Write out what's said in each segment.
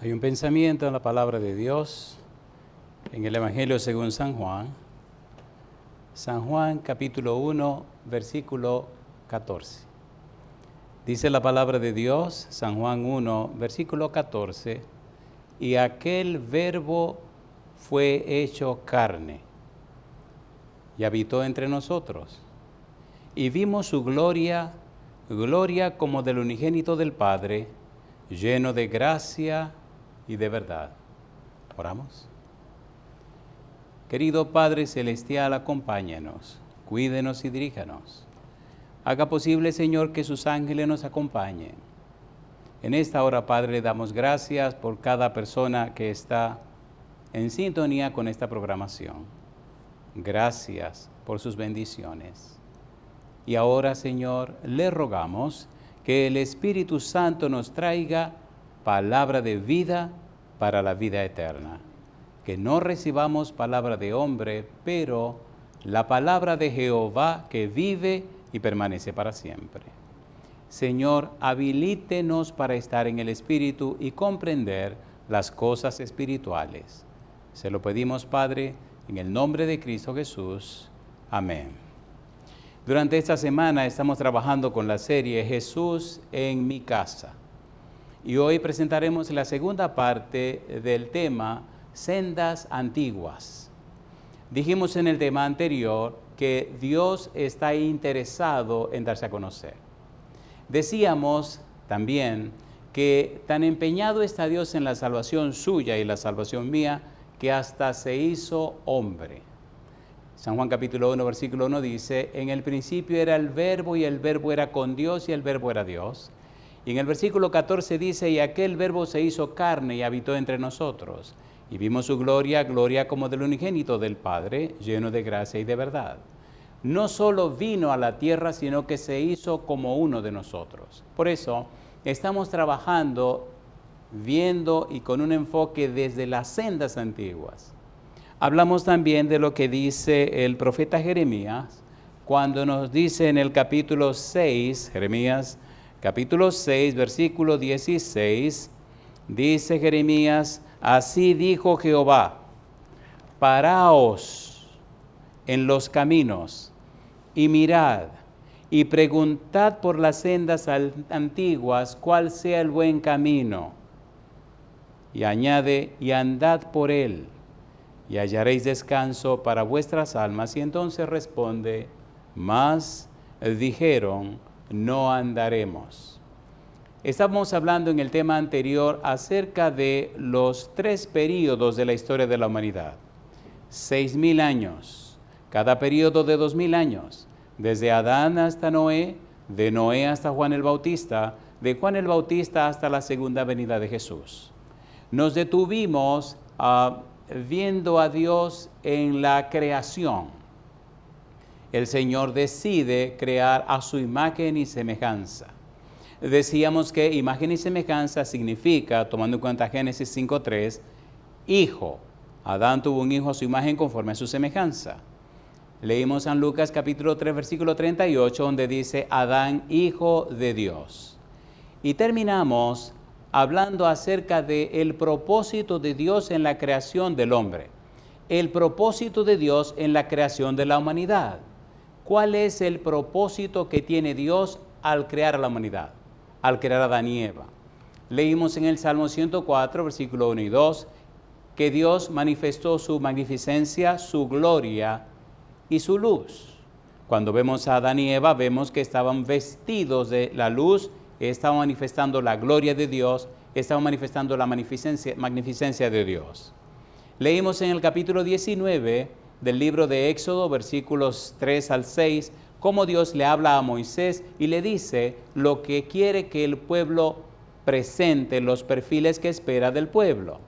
Hay un pensamiento en la palabra de Dios, en el Evangelio según San Juan. San Juan capítulo 1, versículo 14. Dice la palabra de Dios, San Juan 1, versículo 14, y aquel verbo fue hecho carne y habitó entre nosotros. Y vimos su gloria, gloria como del unigénito del Padre, lleno de gracia y de verdad. Oramos. Querido Padre Celestial, acompáñanos, cuídenos y diríjanos. Haga posible, Señor, que sus ángeles nos acompañen. En esta hora, Padre, le damos gracias por cada persona que está en sintonía con esta programación. Gracias por sus bendiciones. Y ahora, Señor, le rogamos que el Espíritu Santo nos traiga palabra de vida para la vida eterna. Que no recibamos palabra de hombre, pero la palabra de Jehová que vive y permanece para siempre. Señor, habilítenos para estar en el Espíritu y comprender las cosas espirituales. Se lo pedimos, Padre, en el nombre de Cristo Jesús. Amén. Durante esta semana estamos trabajando con la serie Jesús en mi casa. Y hoy presentaremos la segunda parte del tema Sendas Antiguas. Dijimos en el tema anterior que Dios está interesado en darse a conocer. Decíamos también que tan empeñado está Dios en la salvación suya y la salvación mía, que hasta se hizo hombre. San Juan capítulo 1, versículo 1 dice, en el principio era el Verbo y el Verbo era con Dios y el Verbo era Dios. Y en el versículo 14 dice, y aquel Verbo se hizo carne y habitó entre nosotros. Y vimos su gloria, gloria como del unigénito del Padre, lleno de gracia y de verdad. No solo vino a la tierra, sino que se hizo como uno de nosotros. Por eso, estamos trabajando, viendo y con un enfoque desde las sendas antiguas. Hablamos también de lo que dice el profeta Jeremías, cuando nos dice en el capítulo 6, Jeremías capítulo 6, versículo 16, dice Jeremías, así dijo Jehová, paraos en los caminos y mirad y preguntad por las sendas antiguas cuál sea el buen camino. Y añade, y andad por él, y hallaréis descanso para vuestras almas. Y entonces responde, mas dijeron, no andaremos. Estamos hablando en el tema anterior acerca de los 3 períodos de la historia de la humanidad. 6,000 años, cada período de 2,000 años, desde Adán hasta Noé, de Noé hasta Juan el Bautista, de Juan el Bautista hasta la segunda venida de Jesús. Nos detuvimos viendo a Dios en la creación. El Señor decide crear a su imagen y semejanza. Decíamos que imagen y semejanza significa, tomando en cuenta Génesis 5:3, hijo. Adán tuvo un hijo a su imagen conforme a su semejanza. Leímos San Lucas capítulo 3, versículo 38, donde dice Adán, hijo de Dios. Y terminamos hablando acerca del propósito de Dios en la creación del hombre. El propósito de Dios en la creación de la humanidad. ¿Cuál es el propósito que tiene Dios al crear a la humanidad? Al crear a Adán y Eva. Leímos en el Salmo 104, versículo 1 y 2, que Dios manifestó su magnificencia, su gloria y su luz. Cuando vemos a Adán y Eva, vemos que estaban vestidos de la luz, estaban manifestando la gloria de Dios, estaban manifestando la magnificencia de Dios. Leímos en el capítulo 19 del libro de Éxodo, versículos 3 al 6, cómo Dios le habla a Moisés y le dice lo que quiere que el pueblo presente, los perfiles que espera del pueblo.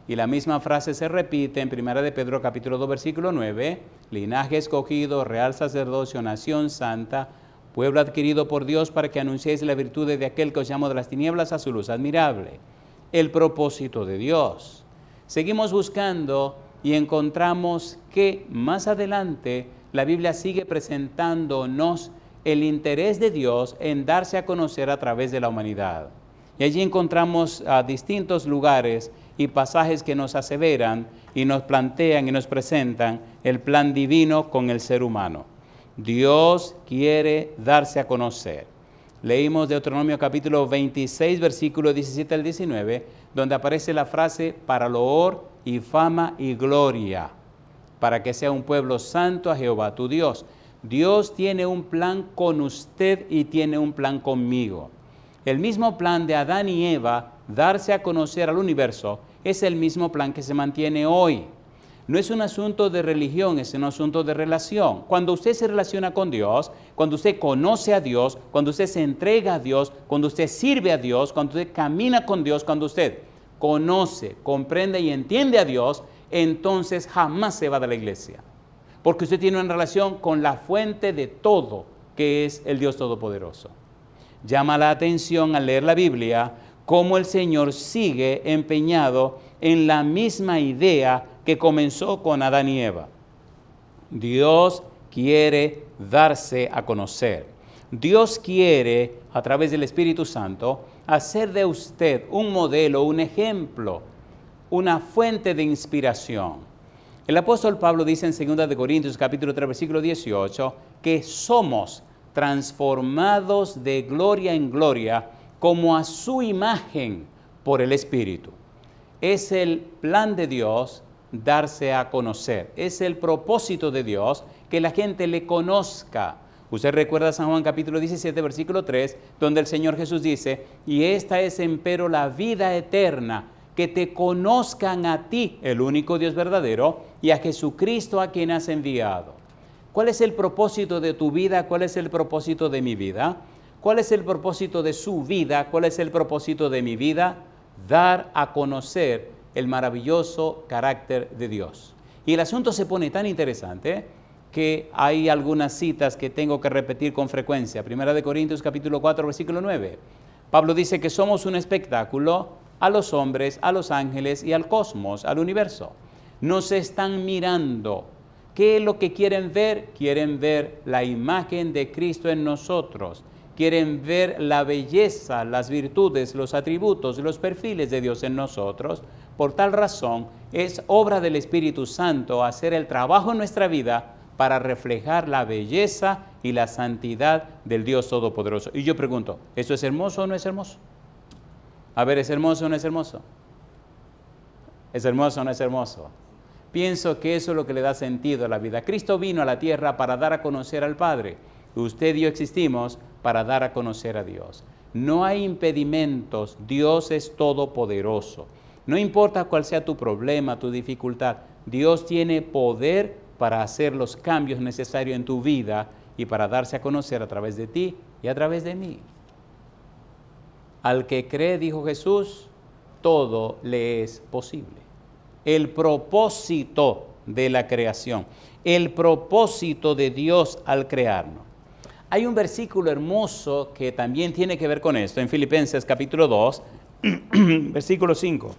Y la misma frase se repite en 1 de Pedro capítulo 2, versículo 9, linaje escogido, real sacerdocio, nación santa, pueblo adquirido por Dios para que anunciéis la virtud de aquel que os llamó de las tinieblas a su luz admirable. El propósito de Dios. Seguimos buscando y encontramos que más adelante la Biblia sigue presentándonos el interés de Dios en darse a conocer a través de la humanidad. Y allí encontramos a distintos lugares y pasajes que nos aseveran y nos plantean y nos presentan el plan divino con el ser humano. Dios quiere darse a conocer. Leímos Deuteronomio capítulo 26, versículo 17 al 19, donde aparece la frase para loor y fama y gloria, para que sea un pueblo santo a Jehová tu Dios. Dios tiene un plan con usted y tiene un plan conmigo. El mismo plan de Adán y Eva, darse a conocer al universo, es el mismo plan que se mantiene hoy. No es un asunto de religión, es un asunto de relación. Cuando usted se relaciona con Dios, cuando usted conoce a Dios, cuando usted se entrega a Dios, cuando usted sirve a Dios, cuando usted camina con Dios, cuando usted conoce, comprende y entiende a Dios, entonces jamás se va de la iglesia. Porque usted tiene una relación con la fuente de todo, que es el Dios Todopoderoso. Llama la atención al leer la Biblia cómo el Señor sigue empeñado en la misma idea que comenzó con Adán y Eva. Dios quiere darse a conocer. Dios quiere, a través del Espíritu Santo, hacer de usted un modelo, un ejemplo, una fuente de inspiración. El apóstol Pablo dice en 2 Corintios capítulo 3, versículo 18, que somos transformados de gloria en gloria como a su imagen por el Espíritu. Es el plan de Dios darse a conocer. Es el propósito de Dios que la gente le conozca. Usted recuerda San Juan capítulo 17, versículo 3, donde el Señor Jesús dice, y esta es empero la vida eterna, que te conozcan a ti, el único Dios verdadero, y a Jesucristo a quien has enviado. ¿Cuál es el propósito de tu vida? ¿Cuál es el propósito de mi vida? ¿Cuál es el propósito de su vida? ¿Cuál es el propósito de mi vida? Dar a conocer el maravilloso carácter de Dios. Y el asunto se pone tan interesante que hay algunas citas que tengo que repetir con frecuencia. 1 Corintios capítulo 4, versículo 9. Pablo dice que somos un espectáculo a los hombres, a los ángeles y al cosmos, al universo. Nos están mirando. ¿Qué es lo que quieren ver? Quieren ver la imagen de Cristo en nosotros. Quieren ver la belleza, las virtudes, los atributos, los perfiles de Dios en nosotros. Por tal razón, es obra del Espíritu Santo hacer el trabajo en nuestra vida para reflejar la belleza y la santidad del Dios Todopoderoso. Y yo pregunto, ¿eso es hermoso o no es hermoso? A ver, ¿es hermoso o no es hermoso? ¿Es hermoso o no es hermoso? Pienso que eso es lo que le da sentido a la vida. Cristo vino a la tierra para dar a conocer al Padre. Usted y yo existimos para dar a conocer a Dios. No hay impedimentos. Dios es todopoderoso. No importa cuál sea tu problema, tu dificultad. Dios tiene poder para hacer los cambios necesarios en tu vida y para darse a conocer a través de ti y a través de mí. Al que cree, dijo Jesús, todo le es posible. El propósito de la creación, el propósito de Dios al crearnos. Hay un versículo hermoso que también tiene que ver con esto, en Filipenses capítulo 2, versículo 5.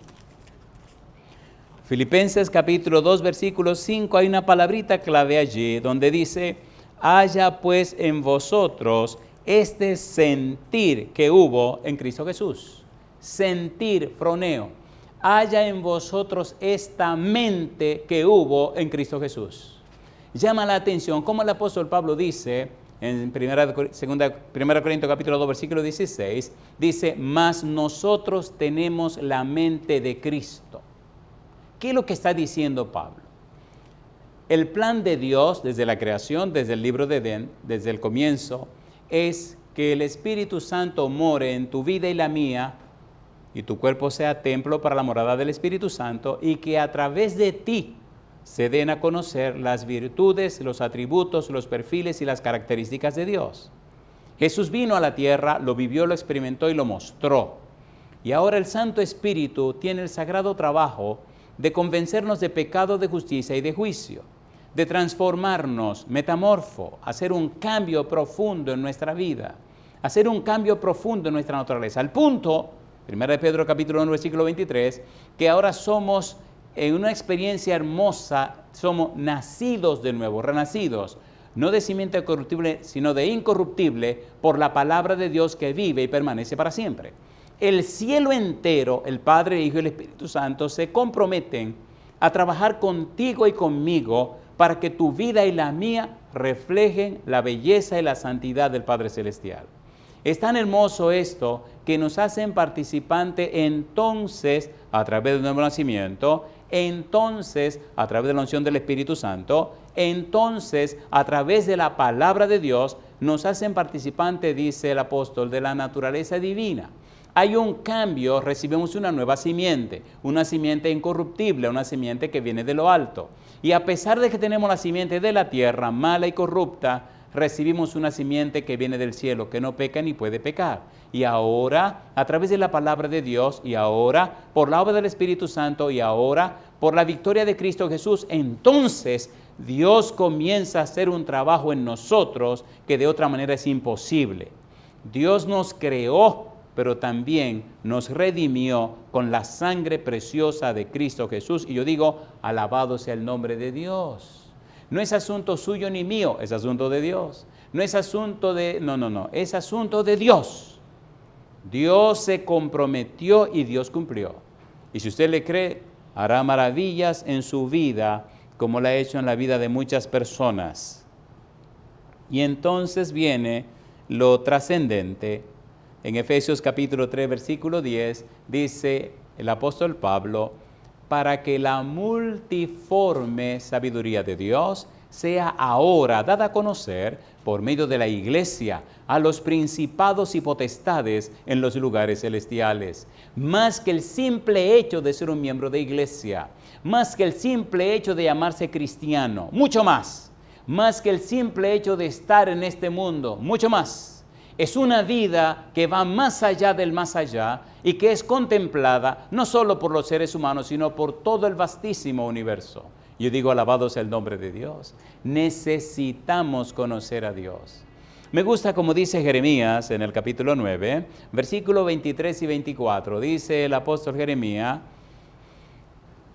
Filipenses capítulo 2, versículo 5, hay una palabrita clave allí donde dice, haya pues en vosotros este sentir que hubo en Cristo Jesús. Sentir, froneo. Haya en vosotros esta mente que hubo en Cristo Jesús. Llama la atención, como el apóstol Pablo dice en 1 Corintios capítulo 2, versículo 16, dice, mas nosotros tenemos la mente de Cristo. ¿Qué es lo que está diciendo Pablo? El plan de Dios desde la creación, desde el libro de Edén, desde el comienzo, es que el Espíritu Santo more en tu vida y la mía, y tu cuerpo sea templo para la morada del Espíritu Santo, y que a través de ti se den a conocer las virtudes, los atributos, los perfiles y las características de Dios. Jesús vino a la tierra, lo vivió, lo experimentó y lo mostró. Y ahora el Santo Espíritu tiene el sagrado trabajo de convencernos de pecado, de justicia y de juicio, de transformarnos, metamorfo, hacer un cambio profundo en nuestra vida, hacer un cambio profundo en nuestra naturaleza. Al punto, 1 Pedro capítulo 1, versículo 23, que ahora somos en una experiencia hermosa, somos nacidos de nuevo, renacidos, no de simiente corruptible, sino de incorruptible, por la palabra de Dios que vive y permanece para siempre. el cielo entero, el Padre, el Hijo y el Espíritu Santo, se comprometen a trabajar contigo y conmigo para que tu vida y la mía reflejen la belleza y la santidad del Padre Celestial. Es tan hermoso esto que nos hacen participante entonces a través del nuevo nacimiento, entonces a través de la unción del Espíritu Santo, entonces a través de la palabra de Dios, nos hacen participante, dice el apóstol, de la naturaleza divina. Hay un cambio, recibimos una nueva simiente, una simiente incorruptible, una simiente que viene de lo alto. Y a pesar de que tenemos la simiente de la tierra, mala y corrupta, recibimos una simiente que viene del cielo, que no peca ni puede pecar. Y ahora, a través de la palabra de Dios, y ahora, por la obra del Espíritu Santo, y ahora, por la victoria de Cristo Jesús, entonces Dios comienza a hacer un trabajo en nosotros que de otra manera es imposible. Dios nos creó, pero también nos redimió con la sangre preciosa de Cristo Jesús. Y yo digo, alabado sea el nombre de Dios. No es asunto suyo ni mío, es asunto de Dios. No es asunto de, es asunto de Dios. Dios se comprometió y Dios cumplió. Y si usted le cree, hará maravillas en su vida, como la ha hecho en la vida de muchas personas. Y entonces viene lo trascendente. En Efesios capítulo 3, versículo 10, dice el apóstol Pablo, para que la multiforme sabiduría de Dios sea ahora dada a conocer por medio de la iglesia a los principados y potestades en los lugares celestiales, más que el simple hecho de ser un miembro de iglesia, más que el simple hecho de llamarse cristiano, mucho más que el simple hecho de estar en este mundo, mucho más. Es una vida que va más allá del más allá y que es contemplada no solo por los seres humanos, sino por todo el vastísimo universo. Yo digo, alabado sea el nombre de Dios. Necesitamos conocer a Dios. Me gusta como dice Jeremías en el capítulo 9, versículo 23 y 24. Dice el apóstol Jeremías,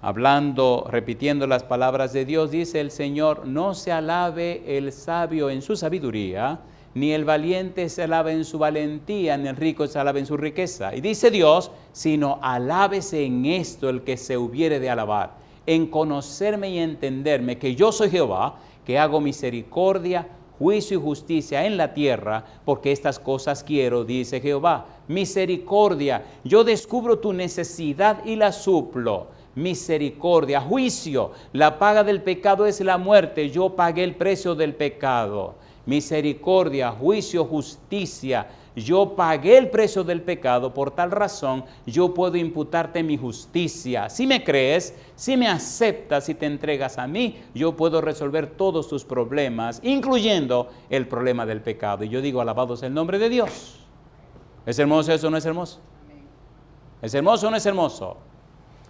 hablando, repitiendo las palabras de Dios, dice el Señor, no se alabe el sabio en su sabiduría, ni el valiente se alabe en su valentía, ni el rico se alabe en su riqueza. Y dice Dios, sino alábese en esto el que se hubiere de alabar, en conocerme y entenderme que yo soy Jehová, que hago misericordia, juicio y justicia en la tierra, porque estas cosas quiero, dice Jehová. Misericordia, yo descubro tu necesidad y la suplo. Misericordia, juicio, la paga del pecado es la muerte, yo pagué el precio del pecado. Misericordia, juicio, justicia, yo pagué el precio del pecado, por tal razón yo puedo imputarte mi justicia. Si me crees, si me aceptas, si te entregas a mí, yo puedo resolver todos tus problemas, incluyendo el problema del pecado. Y yo digo, alabado sea el nombre de Dios. ¿Es hermoso eso o no es hermoso? ¿Es hermoso o no es hermoso?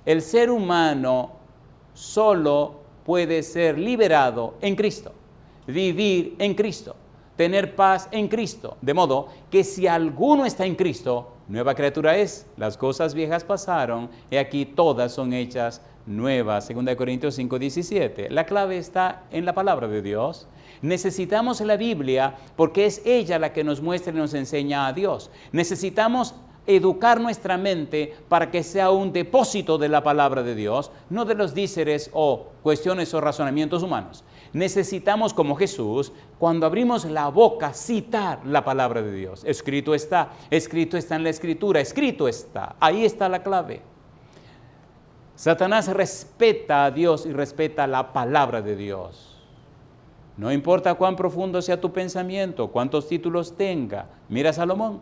El ser humano solo puede ser liberado en Cristo. Vivir en Cristo, tener paz en Cristo, de modo que si alguno está en Cristo, nueva criatura es, las cosas viejas pasaron, y aquí todas son hechas nuevas, 2 Corintios 5:17. La clave está en la palabra de Dios. Necesitamos la Biblia porque es ella la que nos muestra y nos enseña a Dios. Necesitamos educar nuestra mente para que sea un depósito de la palabra de Dios, no de los díceres o cuestiones o razonamientos humanos. Necesitamos, como Jesús, cuando abrimos la boca, citar la palabra de Dios. Escrito está en la Escritura, escrito está. Ahí está la clave. Satanás respeta a Dios y respeta la palabra de Dios. No importa cuán profundo sea tu pensamiento, cuántos títulos tenga. Mira a Salomón.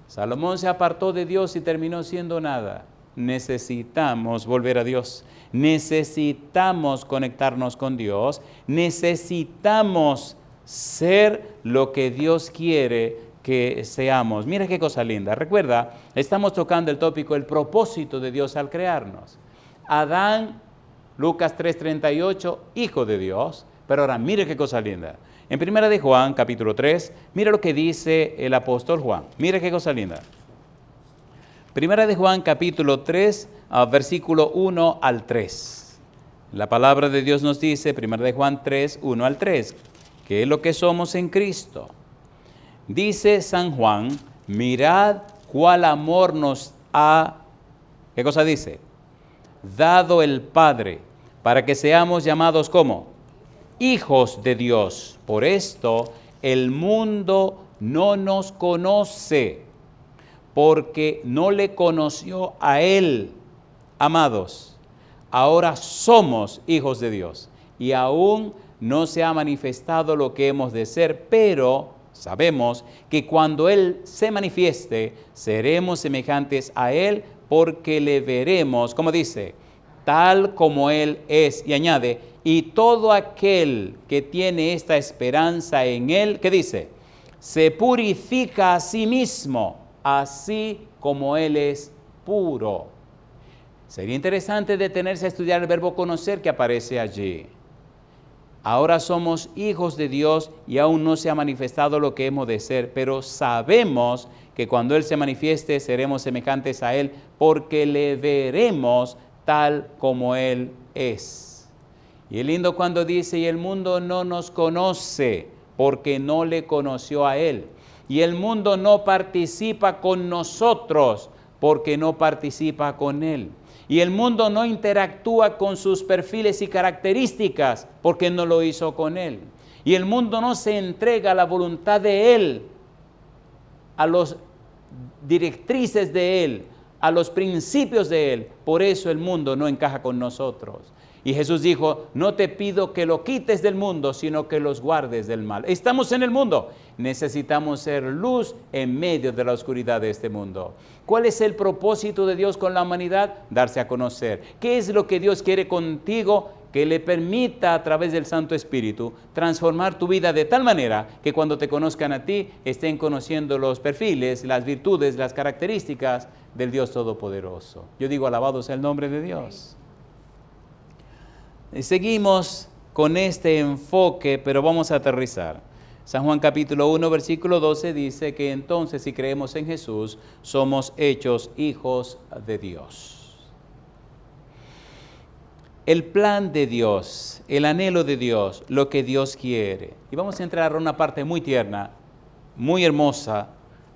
Salomón se apartó de Dios y terminó siendo nada. Necesitamos volver a Dios. Necesitamos conectarnos con Dios. Necesitamos ser lo que Dios quiere que seamos. Mira qué cosa linda. Recuerda, estamos tocando el tópico, el propósito de Dios al crearnos. Adán, Lucas 3:38, hijo de Dios. Pero ahora, mire qué cosa linda. En 1 de Juan, capítulo 3, mira lo que dice el apóstol Juan. Mira qué cosa linda. 1 de Juan, capítulo 3, versículo 1 al 3. La palabra de Dios nos dice, 1 de Juan 3, 1 al 3, que es lo que somos en Cristo. Dice San Juan, mirad cuál amor nos ha, ¿qué cosa dice? Dado el Padre, para que seamos llamados ¿cómo? Hijos de Dios. Por esto el mundo no nos conoce, porque no le conoció a Él. Amados, ahora somos hijos de Dios, y aún no se ha manifestado lo que hemos de ser, pero sabemos que cuando Él se manifieste, seremos semejantes a Él, porque le veremos, como dice, tal como Él es. Y añade, y todo aquel que tiene esta esperanza en Él, ¿qué dice? Se purifica a sí mismo, así como Él es puro. Sería interesante detenerse a estudiar el verbo conocer que aparece allí. Ahora somos hijos de Dios y aún no se ha manifestado lo que hemos de ser, pero sabemos que cuando Él se manifieste seremos semejantes a Él, porque le veremos tal como Él es. Y es lindo cuando dice, y el mundo no nos conoce, porque no le conoció a Él. Y el mundo no participa con nosotros, porque no participa con Él. Y el mundo no interactúa con sus perfiles y características, porque no lo hizo con Él. Y el mundo no se entrega a la voluntad de Él, a las directrices de Él, a los principios de Él. Por eso el mundo no encaja con nosotros. Y Jesús dijo, no te pido que lo quites del mundo, sino que los guardes del mal. Estamos en el mundo, necesitamos ser luz en medio de la oscuridad de este mundo. ¿Cuál es el propósito de Dios con la humanidad? Darse a conocer. ¿Qué es lo que Dios quiere contigo? Que le permita a través del Santo Espíritu transformar tu vida de tal manera que cuando te conozcan a ti, estén conociendo los perfiles, las virtudes, las características del Dios Todopoderoso. Yo digo, alabado sea el nombre de Dios. Seguimos con este enfoque, pero vamos a aterrizar. San Juan capítulo 1, versículo 12 dice que entonces si creemos en Jesús, somos hechos hijos de Dios. El plan de Dios, el anhelo de Dios, lo que Dios quiere. Y vamos a entrar a una parte muy tierna, muy hermosa,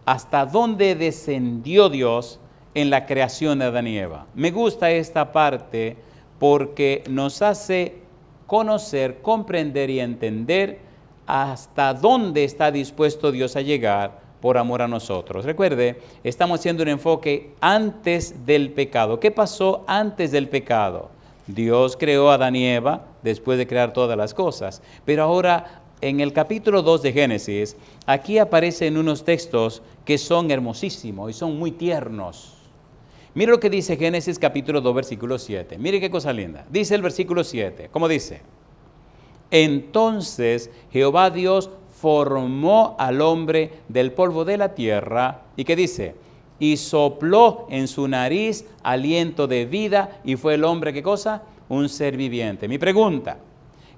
hasta dónde descendió Dios en la creación de Adán y Eva. Me gusta esta parte porque nos hace conocer, comprender y entender hasta dónde está dispuesto Dios a llegar por amor a nosotros. Recuerde, estamos haciendo un enfoque antes del pecado. ¿Qué pasó antes del pecado? Dios creó a Adán y Eva después de crear todas las cosas. Pero ahora, en el capítulo 2 de Génesis, aquí aparecen unos textos que son hermosísimos y son muy tiernos. Mire lo que dice Génesis capítulo 2, versículo 7. Mire qué cosa linda. Dice el versículo 7. ¿Cómo dice? Entonces Jehová Dios formó al hombre del polvo de la tierra. ¿Y qué dice? Y sopló en su nariz aliento de vida. Y fue el hombre, ¿qué cosa? Un ser viviente. Mi pregunta,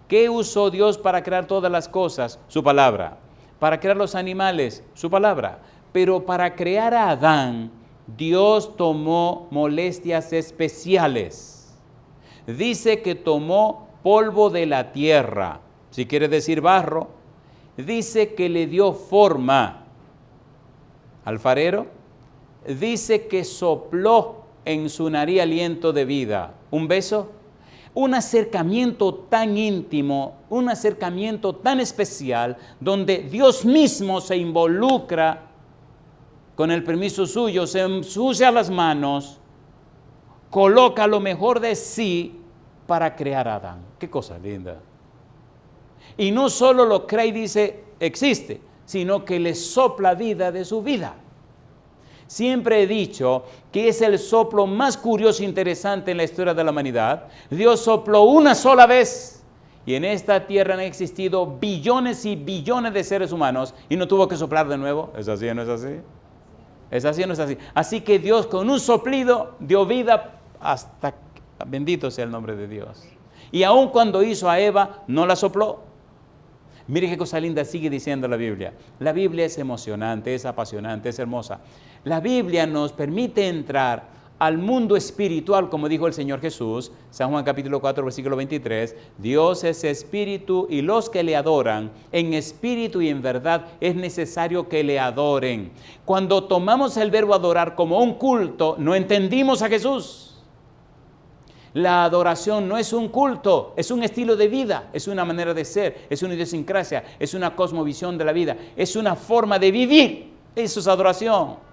¿qué usó Dios para crear todas las cosas? Su palabra. Para crear los animales, su palabra. Pero para crear a Adán, Dios tomó molestias especiales. Dice que tomó polvo de la tierra, si quiere decir barro. Dice que le dio forma. Alfarero. Dice que sopló en su nariz aliento de vida. ¿Un beso? Un acercamiento tan íntimo, un acercamiento tan especial, donde Dios mismo se involucra con el permiso suyo, se ensucia las manos, coloca lo mejor de sí para crear a Adán. Qué cosa linda. Y no solo lo crea y dice, existe, sino que le sopla vida de su vida. Siempre he dicho que es el soplo más curioso e interesante en la historia de la humanidad. Dios sopló una sola vez y en esta tierra han existido billones y billones de seres humanos y no tuvo que soplar de nuevo. ¿Es así o no es así? ¿Es así o no es así? Así que Dios con un soplido dio vida hasta... Bendito sea el nombre de Dios. Y aun cuando hizo a Eva, no la sopló. Mire qué cosa linda sigue diciendo la Biblia. La Biblia es emocionante, es apasionante, es hermosa. La Biblia nos permite entrar al mundo espiritual, como dijo el Señor Jesús, San Juan capítulo 4, versículo 23, Dios es espíritu y los que le adoran en espíritu y en verdad es necesario que le adoren. Cuando tomamos el verbo adorar como un culto, no entendimos a Jesús. La adoración no es un culto, es un estilo de vida, es una manera de ser, es una idiosincrasia, es una cosmovisión de la vida, es una forma de vivir. Eso es adoración.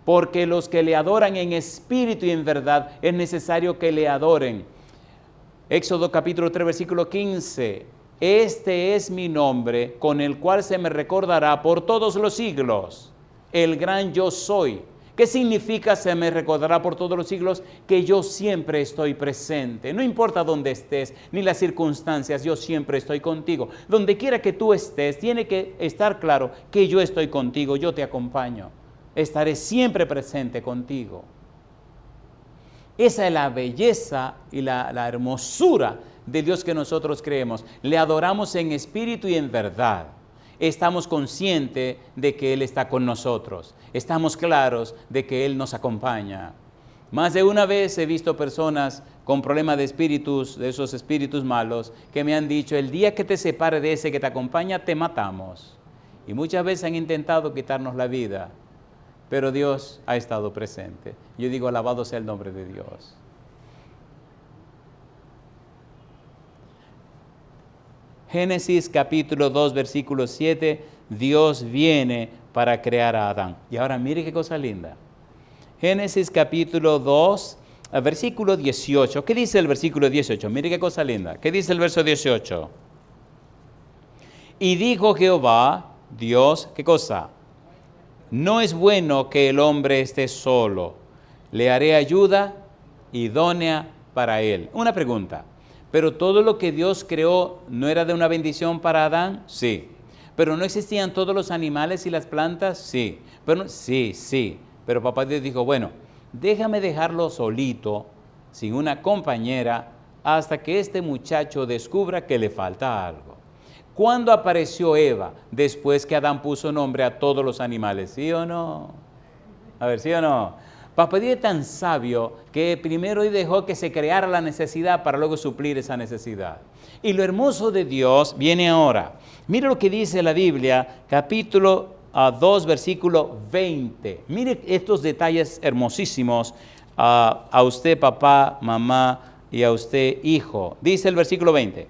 Porque los que le adoran en espíritu y en verdad, es necesario que le adoren. Éxodo capítulo 3, versículo 15. Este es mi nombre, con el cual se me recordará por todos los siglos, el gran yo soy. ¿Qué significa se me recordará por todos los siglos? Que yo siempre estoy presente. No importa dónde estés, ni las circunstancias, yo siempre estoy contigo. Donde quiera que tú estés, tiene que estar claro que yo estoy contigo, yo te acompaño. Estaré siempre presente contigo. Esa es la belleza y la hermosura de Dios que nosotros creemos. Le adoramos en espíritu y en verdad. Estamos conscientes de que Él está con nosotros. Estamos claros de que Él nos acompaña. Más de una vez he visto personas con problemas de espíritus, de esos espíritus malos, que me han dicho, el día que te separe de ese que te acompaña, te matamos. Y muchas veces han intentado quitarnos la vida, pero Dios ha estado presente. Yo digo, alabado sea el nombre de Dios. Génesis capítulo 2, versículo 7, Dios viene para crear a Adán. Y ahora mire qué cosa linda. Génesis capítulo 2, versículo 18. ¿Qué dice el versículo 18? Mire qué cosa linda. ¿Qué dice el verso 18? Y dijo Jehová, Dios, ¿qué cosa? No es bueno que el hombre esté solo. Le haré ayuda idónea para él. Una pregunta. ¿Pero todo lo que Dios creó no era de una bendición para Adán? Sí. ¿Pero no existían todos los animales y las plantas? Sí. Sí. Pero papá Dios dijo, bueno, déjame dejarlo solito, sin una compañera, hasta que este muchacho descubra que le falta algo. ¿Cuándo apareció Eva? Después que Adán puso nombre a todos los animales. ¿Sí o no? A ver, ¿sí o no? Papá Dios es tan sabio que primero dejó que se creara la necesidad para luego suplir esa necesidad. Y lo hermoso de Dios viene ahora. Mire lo que dice la Biblia, capítulo 2, versículo 20. Mire estos detalles hermosísimos a usted, papá, mamá, y a usted, hijo. Dice el versículo 20.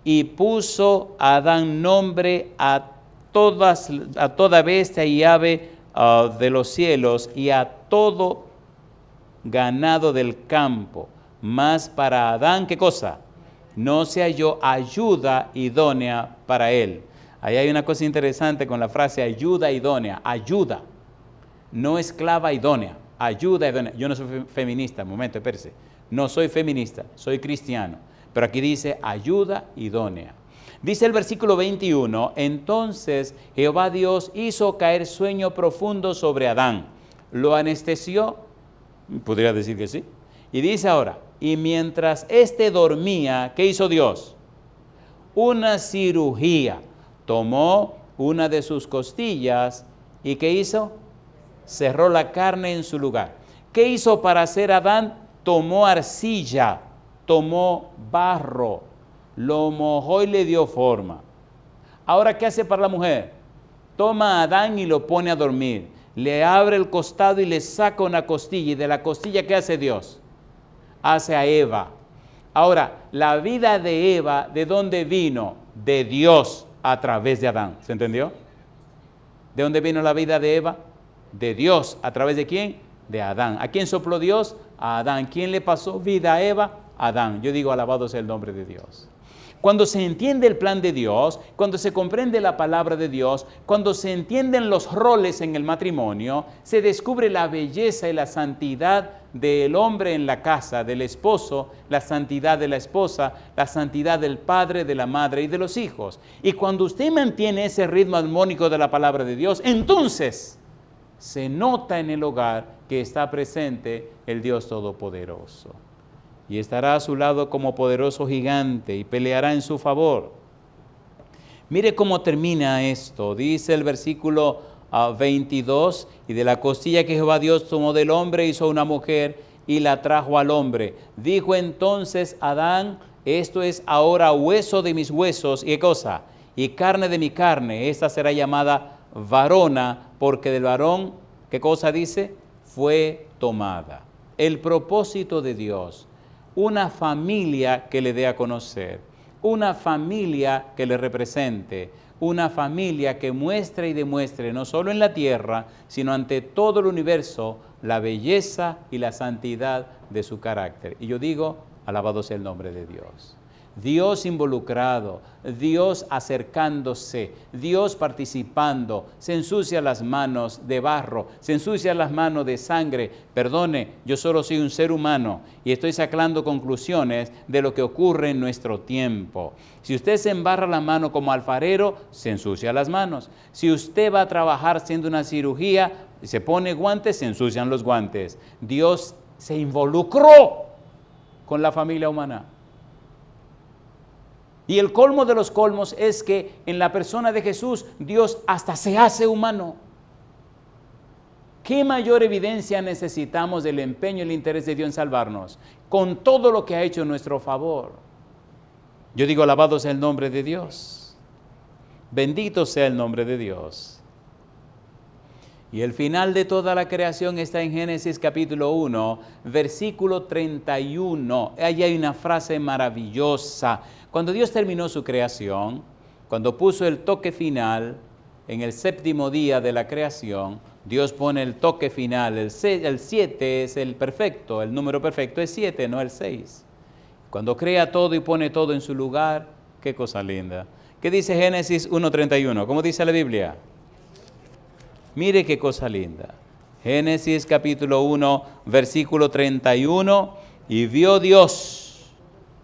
Y puso Adán nombre a toda bestia y ave de los cielos y a todo ganado del campo. Mas para Adán, ¿qué cosa? No se halló ayuda idónea para él. Ahí hay una cosa interesante con la frase ayuda idónea. Ayuda, no esclava idónea. Ayuda idónea. Yo no soy feminista, momento, espérese. No soy feminista, soy cristiano. Pero aquí dice ayuda idónea. Dice el versículo 21, entonces Jehová Dios hizo caer sueño profundo sobre Adán. ¿Lo anestesió? Podría decir que sí. Y dice ahora, y mientras éste dormía, ¿qué hizo Dios? Una cirugía. Tomó una de sus costillas y ¿qué hizo? Cerró la carne en su lugar. ¿Qué hizo para hacer Adán? Tomó arcilla, tomó barro, lo mojó y le dio forma. Ahora, ¿qué hace para la mujer? Toma a Adán y lo pone a dormir. Le abre el costado y le saca una costilla. ¿Y de la costilla qué hace Dios? Hace a Eva. Ahora, la vida de Eva, ¿de dónde vino? De Dios a través de Adán. ¿Se entendió? ¿De dónde vino la vida de Eva? De Dios. ¿A través de quién? De Adán. ¿A quién sopló Dios? A Adán. ¿Quién le pasó vida a Eva? Adán. Yo digo, alabado sea el nombre de Dios. Cuando se entiende el plan de Dios, cuando se comprende la palabra de Dios, cuando se entienden los roles en el matrimonio, se descubre la belleza y la santidad del hombre en la casa, del esposo, la santidad de la esposa, la santidad del padre, de la madre y de los hijos. Y cuando usted mantiene ese ritmo armónico de la palabra de Dios, entonces se nota en el hogar que está presente el Dios Todopoderoso. Y estará a su lado como poderoso gigante y peleará en su favor. Mire cómo termina esto. Dice el versículo 22, y de la costilla que Jehová Dios tomó del hombre hizo una mujer y la trajo al hombre. Dijo entonces Adán, esto es ahora hueso de mis huesos, ¿y qué cosa? Y carne de mi carne, esta será llamada varona, porque del varón, ¿qué cosa dice? Fue tomada. El propósito de Dios, una familia que le dé a conocer, una familia que le represente, una familia que muestre y demuestre no solo en la tierra, sino ante todo el universo, la belleza y la santidad de su carácter. Y yo digo, alabado sea el nombre de Dios. Dios involucrado, Dios acercándose, Dios participando, se ensucia las manos de barro, se ensucia las manos de sangre. Perdone, yo solo soy un ser humano y estoy sacando conclusiones de lo que ocurre en nuestro tiempo. Si usted se embarra la mano como alfarero, se ensucia las manos. Si usted va a trabajar haciendo una cirugía y se pone guantes, se ensucian los guantes. Dios se involucró con la familia humana. Y el colmo de los colmos es que en la persona de Jesús, Dios hasta se hace humano. ¿Qué mayor evidencia necesitamos del empeño y el interés de Dios en salvarnos? Con todo lo que ha hecho en nuestro favor. Yo digo, alabado sea el nombre de Dios. Bendito sea el nombre de Dios. Y el final de toda la creación está en Génesis capítulo 1, versículo 31. Ahí hay una frase maravillosa. Cuando Dios terminó su creación, cuando puso el toque final, en el séptimo día de la creación, Dios pone el toque final. El 7 es el perfecto, el número perfecto es 7, no el 6. Cuando crea todo y pone todo en su lugar, qué cosa linda. ¿Qué dice Génesis 1:31? ¿Cómo dice la Biblia? Mire qué cosa linda. Génesis capítulo 1, versículo 31. Y vio Dios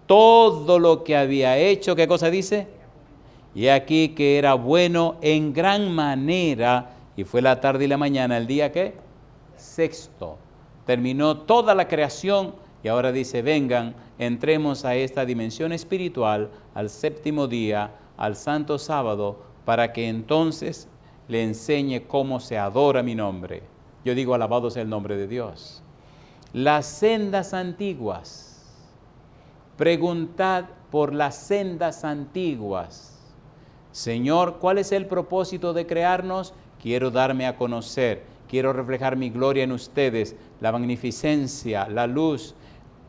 todo lo que había hecho. ¿Qué cosa dice? Y aquí que era bueno en gran manera. Y fue la tarde y la mañana, el día ¿qué? Sexto. Terminó toda la creación y ahora dice, vengan, entremos a esta dimensión espiritual, al séptimo día, al santo sábado, para que entonces le enseñe cómo se adora mi nombre. Yo digo, alabado sea el nombre de Dios. Las sendas antiguas. Preguntad por las sendas antiguas. Señor, ¿cuál es el propósito de crearnos? Quiero darme a conocer, quiero reflejar mi gloria en ustedes, la magnificencia, la luz,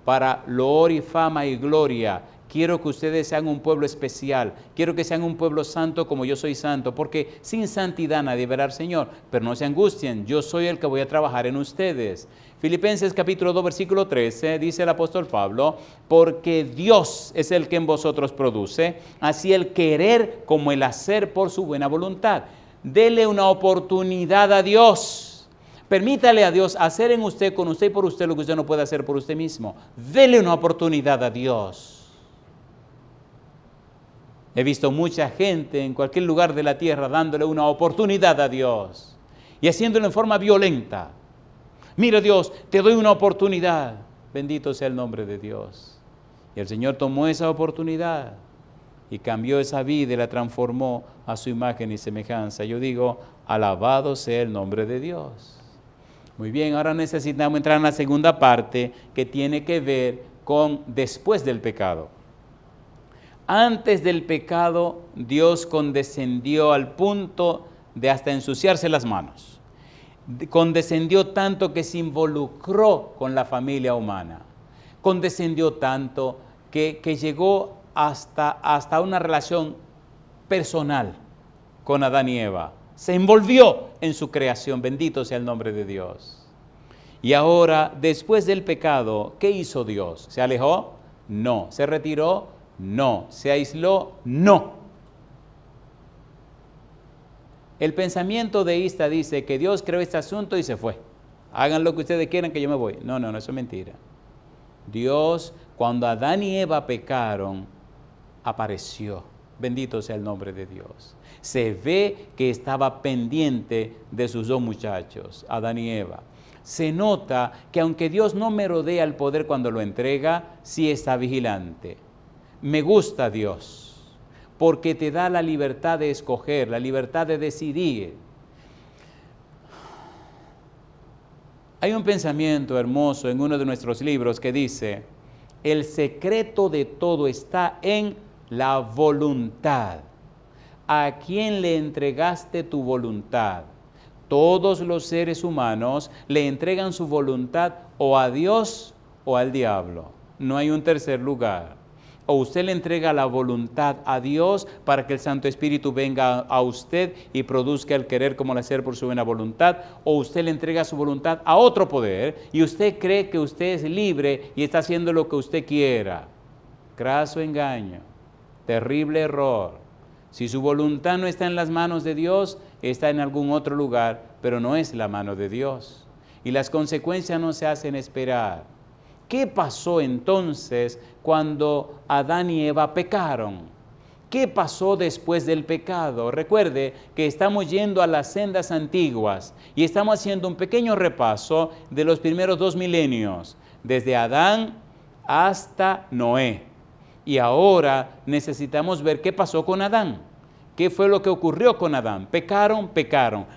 para loor y fama y gloria. Quiero que ustedes sean un pueblo especial, quiero que sean un pueblo santo como yo soy santo, porque sin santidad nadie verá al Señor. Pero no se angustien, yo soy el que voy a trabajar en ustedes. Filipenses capítulo 2, versículo 13, dice el apóstol Pablo, porque Dios es el que en vosotros produce, así el querer como el hacer por su buena voluntad. Dele una oportunidad a Dios. Permítale a Dios hacer en usted, con usted y por usted lo que usted no puede hacer por usted mismo. Dele una oportunidad a Dios. He visto mucha gente en cualquier lugar de la tierra dándole una oportunidad a Dios y haciéndolo en forma violenta. Mira Dios, te doy una oportunidad. Bendito sea el nombre de Dios. Y el Señor tomó esa oportunidad y cambió esa vida y la transformó a su imagen y semejanza. Yo digo, alabado sea el nombre de Dios. Muy bien, ahora necesitamos entrar en la segunda parte que tiene que ver con después del pecado. Antes del pecado, Dios condescendió al punto de hasta ensuciarse las manos. Condescendió tanto que se involucró con la familia humana. Condescendió tanto que llegó hasta una relación personal con Adán y Eva. Se envolvió en su creación. Bendito sea el nombre de Dios. Y ahora, después del pecado, ¿qué hizo Dios? ¿Se alejó? No. ¿Se retiró? No. ¿Se aisló? No. El pensamiento deísta dice que Dios creó este asunto y se fue. Hagan lo que ustedes quieran que yo me voy. No, eso es mentira. Dios, cuando Adán y Eva pecaron, apareció. Bendito sea el nombre de Dios. Se ve que estaba pendiente de sus dos muchachos, Adán y Eva. Se nota que aunque Dios no merodea el poder cuando lo entrega, sí está vigilante. Me gusta Dios, porque te da la libertad de escoger, la libertad de decidir. Hay un pensamiento hermoso en uno de nuestros libros que dice, el secreto de todo está en la voluntad. ¿A quién le entregaste tu voluntad? Todos los seres humanos le entregan su voluntad o a Dios o al diablo. No hay un tercer lugar. O usted le entrega la voluntad a Dios para que el Santo Espíritu venga a usted y produzca el querer como el hacer por su buena voluntad, o usted le entrega su voluntad a otro poder y usted cree que usted es libre y está haciendo lo que usted quiera. Craso engaño, terrible error. Si su voluntad no está en las manos de Dios, está en algún otro lugar, pero no es la mano de Dios. Y las consecuencias no se hacen esperar. ¿Qué pasó entonces cuando Adán y Eva pecaron? ¿Qué pasó después del pecado? Recuerde que estamos yendo a las sendas antiguas y estamos haciendo un pequeño repaso de los primeros 2 milenios, desde Adán hasta Noé. Y ahora necesitamos ver qué pasó con Adán. ¿Qué fue lo que ocurrió con Adán? Pecaron.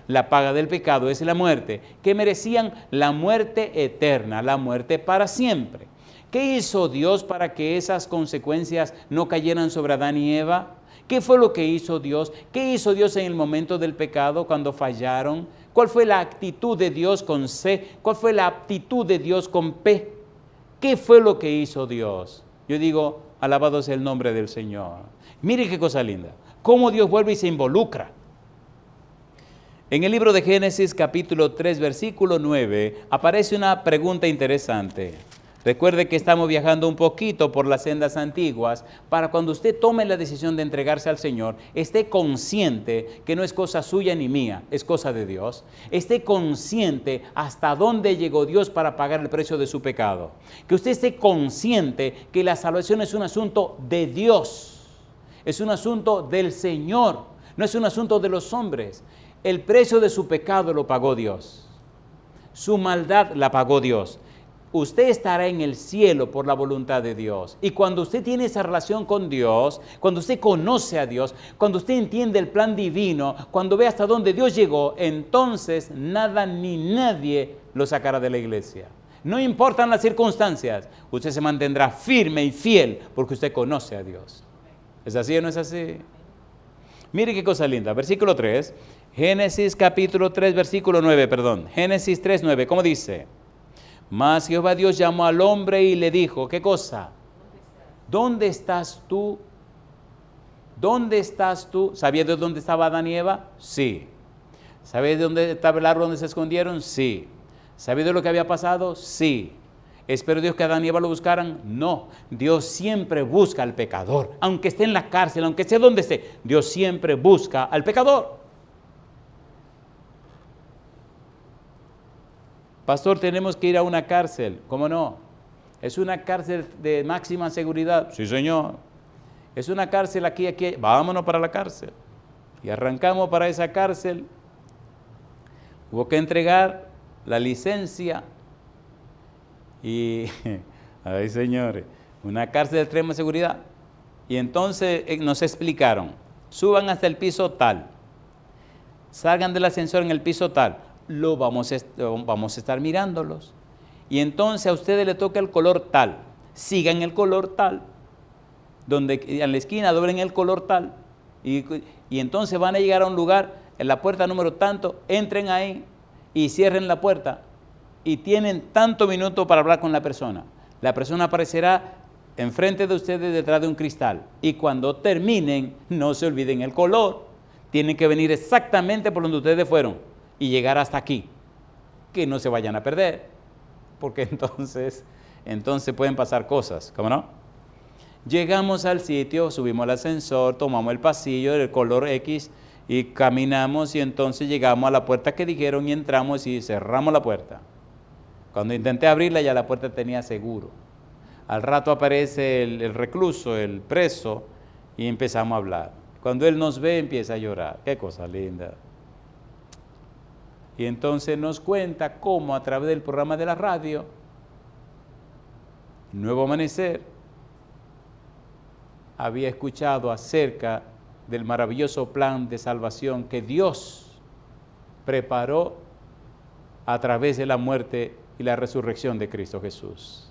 La paga del pecado es la muerte. ¿Qué merecían? La muerte eterna, la muerte para siempre. ¿Qué hizo Dios para que esas consecuencias no cayeran sobre Adán y Eva? ¿Qué fue lo que hizo Dios? ¿Qué hizo Dios en el momento del pecado cuando fallaron? ¿Cuál fue la actitud de Dios con C? ¿Cuál fue la actitud de Dios con P? ¿Qué fue lo que hizo Dios? Yo digo, alabado sea el nombre del Señor. Mire qué cosa linda. Cómo Dios vuelve y se involucra. En el libro de Génesis, capítulo 3, versículo 9, aparece una pregunta interesante. Recuerde que estamos viajando un poquito por las sendas antiguas para cuando usted tome la decisión de entregarse al Señor, esté consciente que no es cosa suya ni mía, es cosa de Dios. Esté consciente hasta dónde llegó Dios para pagar el precio de su pecado. Que usted esté consciente que la salvación es un asunto de Dios, es un asunto del Señor, no es un asunto de los hombres. El precio de su pecado lo pagó Dios, su maldad la pagó Dios. Usted estará en el cielo por la voluntad de Dios. Y cuando usted tiene esa relación con Dios, cuando usted conoce a Dios, cuando usted entiende el plan divino, cuando ve hasta dónde Dios llegó, entonces nada ni nadie lo sacará de la iglesia. No importan las circunstancias, usted se mantendrá firme y fiel porque usted conoce a Dios. ¿Es así o no es así? Mire qué cosa linda. Versículo 3, Génesis capítulo 3, versículo 9, Génesis 3, 9, ¿cómo dice? Mas Jehová Dios llamó al hombre y le dijo, ¿qué cosa? ¿Dónde estás tú? ¿Dónde estás tú? ¿Sabías de dónde estaba Adán y Eva? Sí. ¿Sabías de dónde estaba el árbol donde se escondieron? Sí. ¿Sabías de lo que había pasado? Sí. ¿Espero Dios que Adán y Eva lo buscaran? No. Dios siempre busca al pecador. Aunque esté en la cárcel, aunque esté donde esté, Dios siempre busca al pecador. Pastor, tenemos que ir a una cárcel. ¿Cómo no? ¿Es una cárcel de máxima seguridad? Sí, señor. ¿Es una cárcel aquí? Vámonos para la cárcel. Y arrancamos para esa cárcel. Hubo que entregar la licencia. Y, ay señores, una cárcel de extrema seguridad. Y entonces nos explicaron, suban hasta el piso tal, salgan del ascensor en el piso tal. Vamos a estar mirándolos. Y entonces a ustedes le toca el color tal. Sigan el color tal. Donde en la esquina doblen el color tal. Y entonces van a llegar a un lugar, en la puerta número tanto, entren ahí y cierren la puerta. Y tienen tanto minuto para hablar con la persona. La persona aparecerá enfrente de ustedes detrás de un cristal. Y cuando terminen, no se olviden el color. Tienen que venir exactamente por donde ustedes fueron. Y llegar hasta aquí, que no se vayan a perder, porque entonces pueden pasar cosas, ¿cómo no? Llegamos al sitio, subimos al ascensor, tomamos el pasillo del color X y caminamos y entonces llegamos a la puerta que dijeron y entramos y cerramos la puerta. Cuando intenté abrirla ya la puerta tenía seguro. Al rato aparece el recluso, el preso, y empezamos a hablar. Cuando él nos ve empieza a llorar, qué cosa linda. Y entonces nos cuenta cómo a través del programa de la radio, Nuevo Amanecer, había escuchado acerca del maravilloso plan de salvación que Dios preparó a través de la muerte y la resurrección de Cristo Jesús.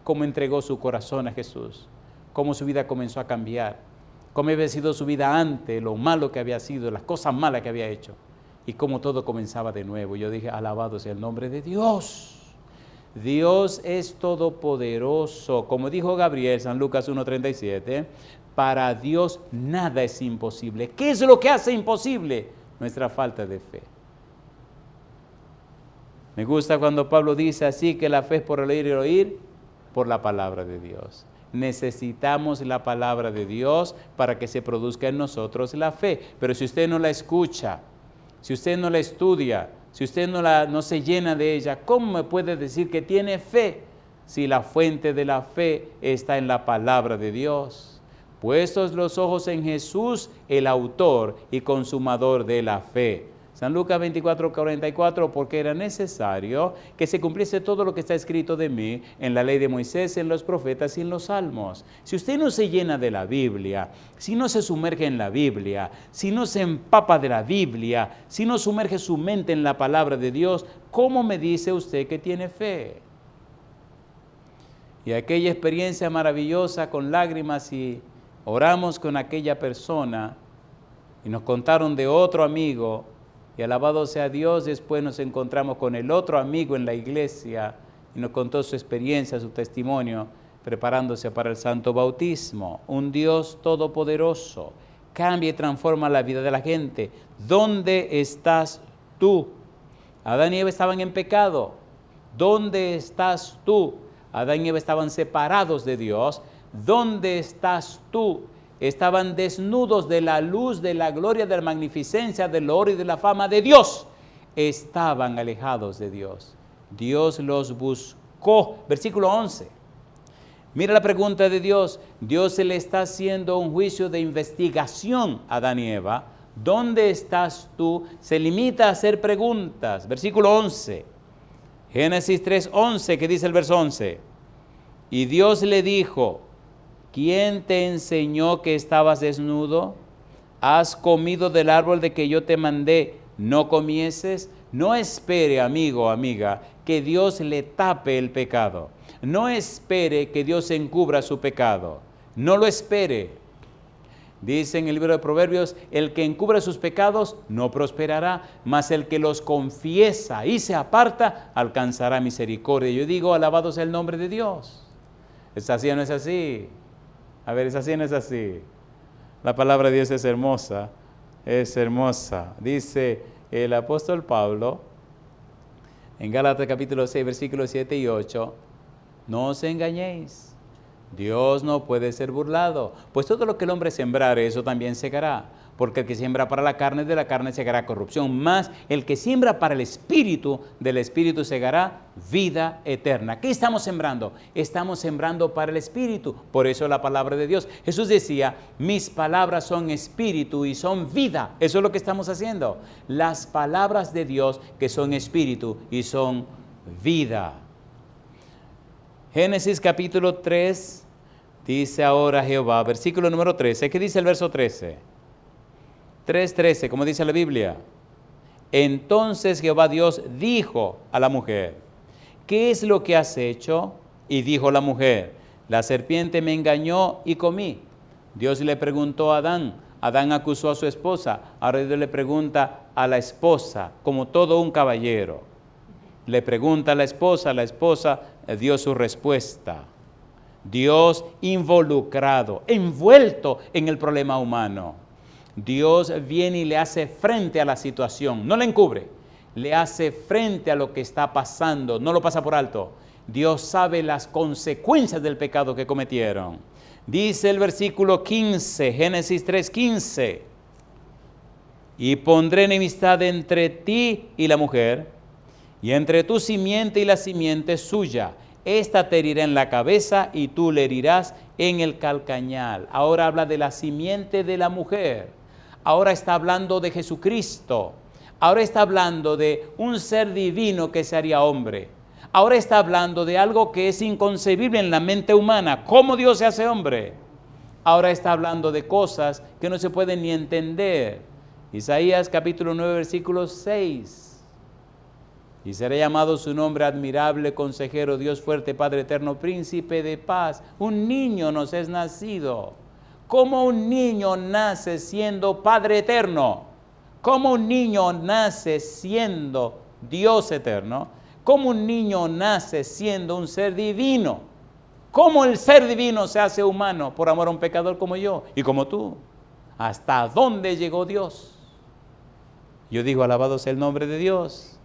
Cómo entregó su corazón a Jesús, cómo su vida comenzó a cambiar, cómo había sido su vida antes, lo malo que había sido, las cosas malas que había hecho, y cómo todo comenzaba de nuevo. Yo dije, alabado sea el nombre de Dios. Dios es todopoderoso. Como dijo Gabriel, San Lucas 1:37, para Dios nada es imposible. ¿Qué es lo que hace imposible? Nuestra falta de fe. Me gusta cuando Pablo dice así, que la fe es por el oír y el oír por la palabra de Dios. Necesitamos la palabra de Dios para que se produzca en nosotros la fe. Pero si usted no la escucha, si usted no la estudia, si usted no se llena de ella, ¿cómo me puede decir que tiene fe si la fuente de la fe está en la palabra de Dios? Puestos los ojos en Jesús, el autor y consumador de la fe. San Lucas 24:44, porque era necesario que se cumpliese todo lo que está escrito de mí en la ley de Moisés, en los profetas y en los salmos. Si usted no se llena de la Biblia, si no se sumerge en la Biblia, si no se empapa de la Biblia, si no sumerge su mente en la palabra de Dios, ¿cómo me dice usted que tiene fe? Y aquella experiencia maravillosa con lágrimas, y oramos con aquella persona y nos contaron de otro amigo. Y alabado sea Dios, después nos encontramos con el otro amigo en la iglesia y nos contó su experiencia, su testimonio, preparándose para el santo bautismo. Un Dios todopoderoso, cambia y transforma la vida de la gente. ¿Dónde estás tú? Adán y Eva estaban en pecado. ¿Dónde estás tú? Adán y Eva estaban separados de Dios. ¿Dónde estás tú? Estaban desnudos de la luz, de la gloria, de la magnificencia, del oro y de la fama de Dios. Estaban alejados de Dios. Dios los buscó. Versículo 11. Mira la pregunta de Dios. Dios se le está haciendo un juicio de investigación a Adán y Eva. ¿Dónde estás tú? Se limita a hacer preguntas. Versículo 11. Génesis 3:11, que dice el verso 11. Y Dios le dijo, ¿quién te enseñó que estabas desnudo? ¿Has comido del árbol de que yo te mandé no comieses? No espere, amigo o amiga, que Dios le tape el pecado. No espere que Dios encubra su pecado. No lo espere. Dice en el libro de Proverbios, el que encubre sus pecados no prosperará, mas el que los confiesa y se aparta alcanzará misericordia. Yo digo, alabado sea el nombre de Dios. ¿Es así o no es así? A ver, ¿es así o no es así? La palabra de Dios es hermosa, es hermosa. Dice el apóstol Pablo en Gálatas capítulo 6, versículos 7 y 8, no os engañéis, Dios no puede ser burlado, pues todo lo que el hombre sembrare, eso también segará. Porque el que siembra para la carne, de la carne segará corrupción, mas el que siembra para el Espíritu, del Espíritu segará vida eterna. ¿Qué estamos sembrando? Estamos sembrando para el Espíritu, por eso la palabra de Dios. Jesús decía, mis palabras son Espíritu y son vida. Eso es lo que estamos haciendo. Las palabras de Dios que son Espíritu y son vida. Génesis capítulo 3, dice ahora Jehová, versículo número 13. ¿Qué dice el verso 13? 3:13, como dice la Biblia. Entonces Jehová Dios dijo a la mujer, ¿qué es lo que has hecho? Y dijo la mujer, la serpiente me engañó y comí. Dios le preguntó a Adán. Adán acusó a su esposa. Ahora Dios le pregunta a la esposa, como todo un caballero. Le pregunta a la esposa dio su respuesta. Dios involucrado, envuelto en el problema humano. Dios viene y le hace frente a la situación, no la encubre, le hace frente a lo que está pasando, no lo pasa por alto. Dios sabe las consecuencias del pecado que cometieron. Dice el versículo 15, Génesis 3:15, y pondré enemistad entre ti y la mujer, y entre tu simiente y la simiente suya. Esta te herirá en la cabeza y tú le herirás en el calcañal. Ahora habla de la simiente de la mujer. Ahora está hablando de Jesucristo. Ahora está hablando de un ser divino que se haría hombre. Ahora está hablando de algo que es inconcebible en la mente humana. ¿Cómo Dios se hace hombre? Ahora está hablando de cosas que no se pueden ni entender. Isaías capítulo 9, versículo 6. Y será llamado su nombre admirable, consejero, Dios fuerte, Padre eterno, príncipe de paz. Un niño nos es nacido. ¿Cómo un niño nace siendo Padre eterno? ¿Cómo un niño nace siendo Dios eterno? ¿Cómo un niño nace siendo un ser divino? ¿Cómo el ser divino se hace humano por amor a un pecador como yo y como tú? ¿Hasta dónde llegó Dios? Yo digo, alabado sea el nombre de Dios.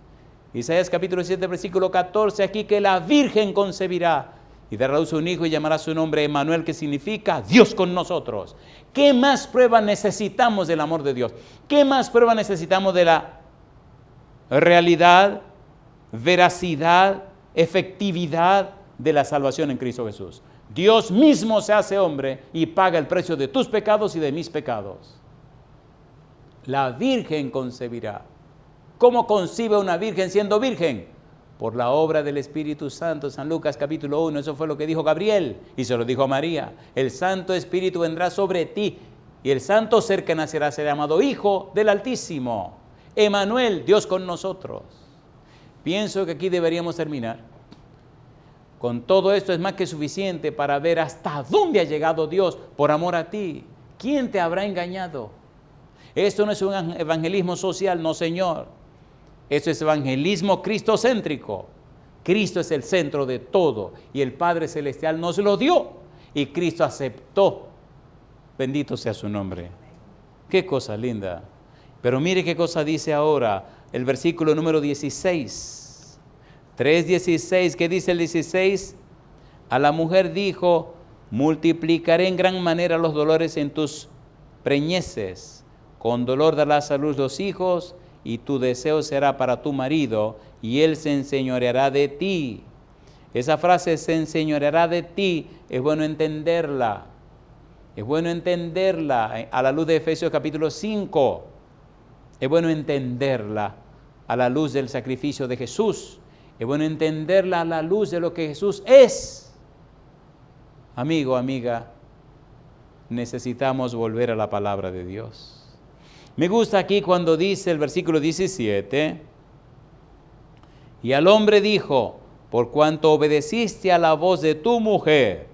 Isaías capítulo 7, versículo 14, aquí que la Virgen concebirá y dará a luz un hijo y llamará su nombre Emmanuel, que significa Dios con nosotros. ¿Qué más prueba necesitamos del amor de Dios? ¿Qué más prueba necesitamos de la realidad, veracidad, efectividad de la salvación en Cristo Jesús? Dios mismo se hace hombre y paga el precio de tus pecados y de mis pecados. La Virgen concebirá. ¿Cómo concibe una virgen siendo virgen? Por la obra del Espíritu Santo. San Lucas capítulo 1, eso fue lo que dijo Gabriel y se lo dijo a María. El Santo Espíritu vendrá sobre ti y el santo ser que nacerá será llamado Hijo del Altísimo. Emmanuel, Dios con nosotros. Pienso que aquí deberíamos terminar. Con todo esto es más que suficiente para ver hasta dónde ha llegado Dios por amor a ti. ¿Quién te habrá engañado? Esto no es un evangelismo social, no, señor. Esto es evangelismo cristocéntrico. Cristo es el centro de todo y el Padre Celestial nos lo dio y Cristo aceptó. Bendito sea su nombre. Qué cosa linda. Pero mire qué cosa dice ahora el versículo número 16. 3:16, ¿qué dice el 16? A la mujer dijo, multiplicaré en gran manera los dolores en tus preñeces. Con dolor darás a luz los hijos, y tu deseo será para tu marido, y él se enseñoreará de ti. Esa frase, se enseñoreará de ti, es bueno entenderla. Es bueno entenderla a la luz de Efesios capítulo 5. Es bueno entenderla a la luz del sacrificio de Jesús. Es bueno entenderla a la luz de lo que Jesús es. Amigo, amiga, necesitamos volver a la palabra de Dios. Me gusta aquí cuando dice el versículo 17, y al hombre dijo, por cuanto obedeciste a la voz de tu mujer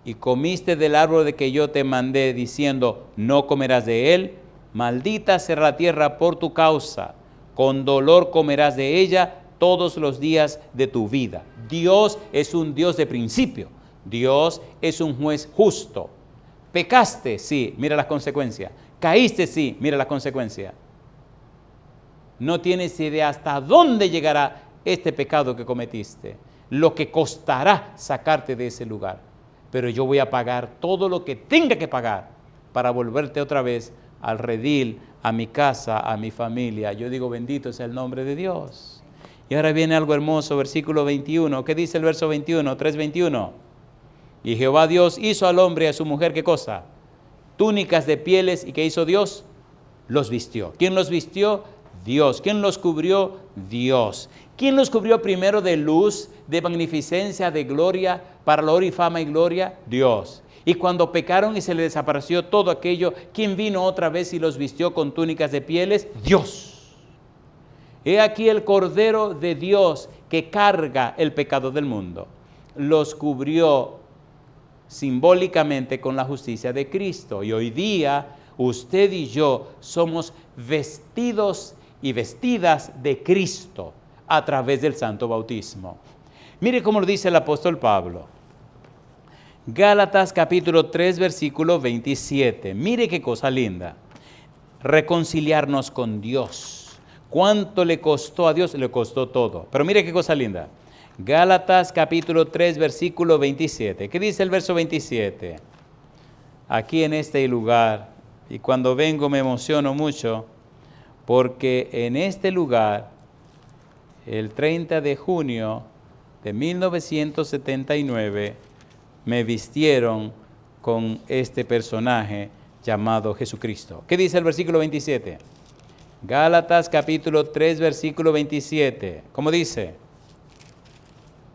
y comiste del árbol de que yo te mandé, diciendo, no comerás de él, maldita será la tierra por tu causa, con dolor comerás de ella todos los días de tu vida. Dios es un Dios de principio, Dios es un juez justo. Pecaste, sí, mira las consecuencias. Caíste, sí, mira la consecuencia. No tienes idea hasta dónde llegará este pecado que cometiste, lo que costará sacarte de ese lugar. Pero yo voy a pagar todo lo que tenga que pagar para volverte otra vez al redil, a mi casa, a mi familia. Yo digo, bendito sea el nombre de Dios. Y ahora viene algo hermoso, versículo 21. ¿Qué dice el verso 21? 3:21. Y Jehová Dios hizo al hombre y a su mujer, ¿qué cosa? Túnicas de pieles, ¿y qué hizo Dios? Los vistió. ¿Quién los vistió? Dios. ¿Quién los cubrió? Dios. ¿Quién los cubrió primero de luz, de magnificencia, de gloria, para gloria y fama y gloria? Dios. Y cuando pecaron y se les desapareció todo aquello, ¿quién vino otra vez y los vistió con túnicas de pieles? Dios. He aquí el Cordero de Dios que carga el pecado del mundo. Los cubrió simbólicamente con la justicia de Cristo. Y hoy día usted y yo somos vestidos y vestidas de Cristo a través del santo bautismo. Mire cómo lo dice el apóstol Pablo. Gálatas capítulo 3 versículo 27. Mire qué cosa linda. Reconciliarnos con Dios. ¿Cuánto le costó a Dios? Le costó todo. Pero mire qué cosa linda. Gálatas capítulo 3 versículo 27. ¿Qué dice el verso 27? Aquí en este lugar, y cuando vengo me emociono mucho, porque en este lugar, el 30 de junio de 1979, me vistieron con este personaje llamado Jesucristo. ¿Qué dice el versículo 27? Gálatas capítulo 3 versículo 27. ¿Cómo dice?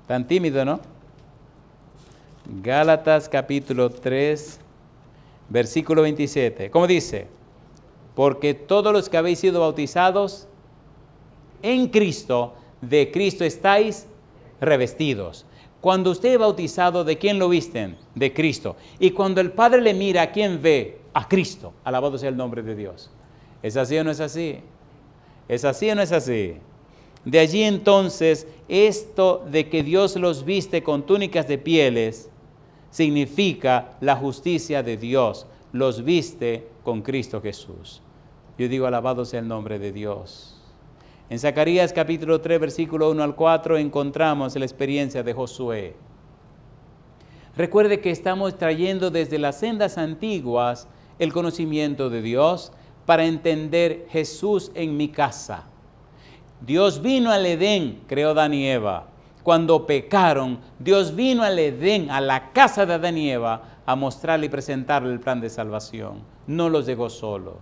Tan tímido, ¿no? Gálatas capítulo 3, versículo 27. ¿Cómo dice? Porque todos los que habéis sido bautizados en Cristo, de Cristo estáis revestidos. Cuando usted es bautizado, ¿de quién lo visten? De Cristo. Y cuando el Padre le mira, ¿a quién ve? A Cristo. Alabado sea el nombre de Dios. ¿Es así o no es así? ¿Es así o no es así? De allí entonces, esto de que Dios los viste con túnicas de pieles, significa la justicia de Dios. Los viste con Cristo Jesús. Yo digo, alabado sea el nombre de Dios. En Zacarías capítulo 3, versículo 1 al 4, encontramos la experiencia de Josué. Recuerde que estamos trayendo desde las sendas antiguas el conocimiento de Dios para entender Jesús en mi casa. Dios vino al Edén, creó Adán y Eva. Cuando pecaron, Dios vino al Edén, a la casa de Adán y Eva, a mostrarle y presentarle el plan de salvación. No los dejó solo.